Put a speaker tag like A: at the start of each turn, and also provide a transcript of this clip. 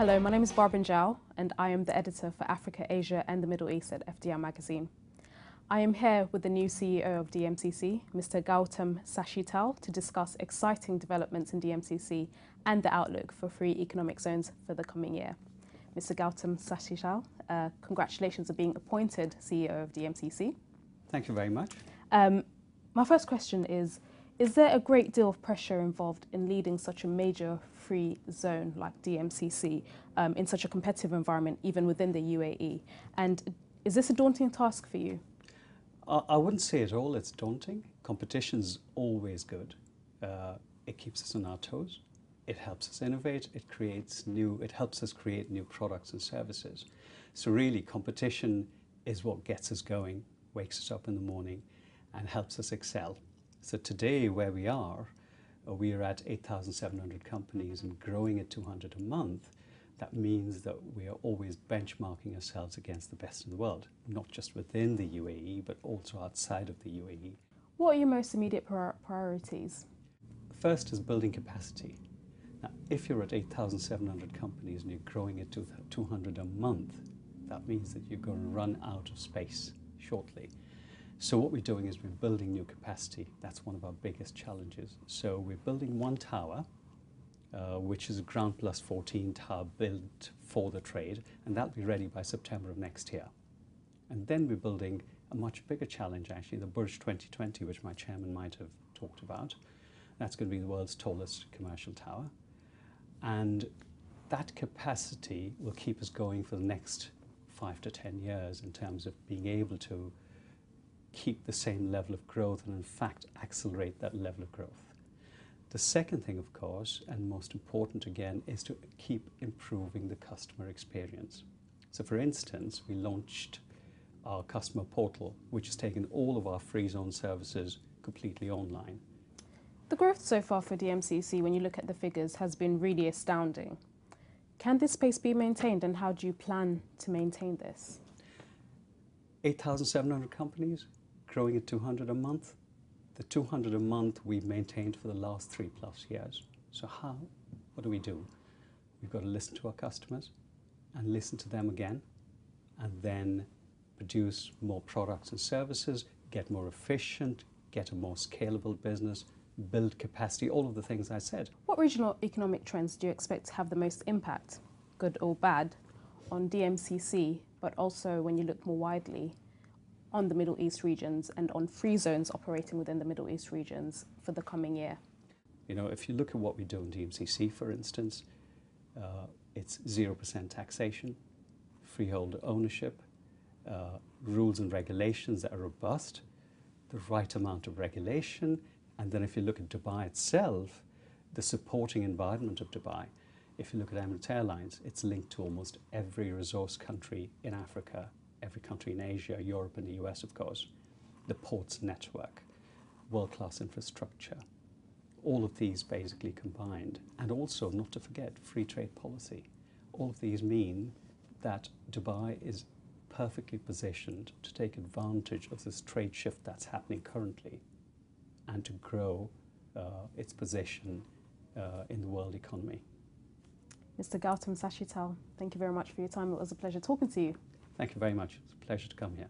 A: Hello, my name is Barbara Njau and I am the editor for Africa, Asia and the Middle East at fDi magazine. I am here with the new CEO of DMCC, Mr. Gautam Sashittal, to discuss exciting developments in DMCC and the outlook for free economic zones for the coming year. Mr. Gautam Sashittal, congratulations on being appointed CEO of DMCC.
B: Thank you very much.
A: My first question is there a great deal of pressure involved in leading such a major free zone like DMCC in such a competitive environment, even within the UAE? And is this a daunting task for you?
B: I wouldn't say at all it's daunting. Competition's always good. It keeps us on our toes. It helps us innovate. It helps us create new products and services. So really, competition is what gets us going, wakes us up in the morning, and helps us excel. So today, where we are at 8,700 companies and growing at 200 a month. That means that we are always benchmarking ourselves against the best in the world, not just within the UAE, but also outside of the UAE.
A: What are your most immediate priorities?
B: First is building capacity. Now, if you're at 8,700 companies and you're growing at 200 a month, that means that you're going to run out of space shortly. So what we're doing is we're building new capacity. That's one of our biggest challenges. So we're building one tower, which is a ground plus 14 tower built for the trade, and that'll be ready by September of next year. And then we're building a much bigger challenge, actually, the Burj 2020, which my chairman might have talked about. That's going to be the world's tallest commercial tower. And that capacity will keep us going for the next 5 to 10 years in terms of being able to keep the same level of growth and in fact accelerate that level of growth. The second thing, of course, and most important again, is to keep improving the customer experience. So for instance, we launched our customer portal, which has taken all of our free zone services completely online.
A: The growth so far for DMCC, when you look at the figures, has been really astounding. Can this pace be maintained, and how do you plan to maintain this?
B: 8,700 companies, growing at 200 a month. The 200 a month we've maintained for the last 3+ years. So what do? We've got to listen to our customers and listen to them again, and then produce more products and services, get more efficient, get a more scalable business, build capacity, all of the things I said.
A: What regional economic trends do you expect to have the most impact, good or bad, on DMCC, but also when you look more widely on the Middle East regions and on free zones operating within the Middle East regions for the coming year?
B: You know, if you look at what we do in DMCC, for instance, it's 0% taxation, freehold ownership, rules and regulations that are robust, the right amount of regulation, and then if you look at Dubai itself, the supporting environment of Dubai. If you look at Emirates Airlines, it's linked to almost every resource country in Africa, every country in Asia, Europe and the US, of course. The ports network, world-class infrastructure, all of these basically combined. And also, not to forget, free trade policy. All of these mean that Dubai is perfectly positioned to take advantage of this trade shift that's happening currently and to grow its position in the world economy.
A: Mr. Gautam Sashittal, thank you very much for your time. It was a pleasure talking to you.
B: Thank you very much. It's a pleasure to come here.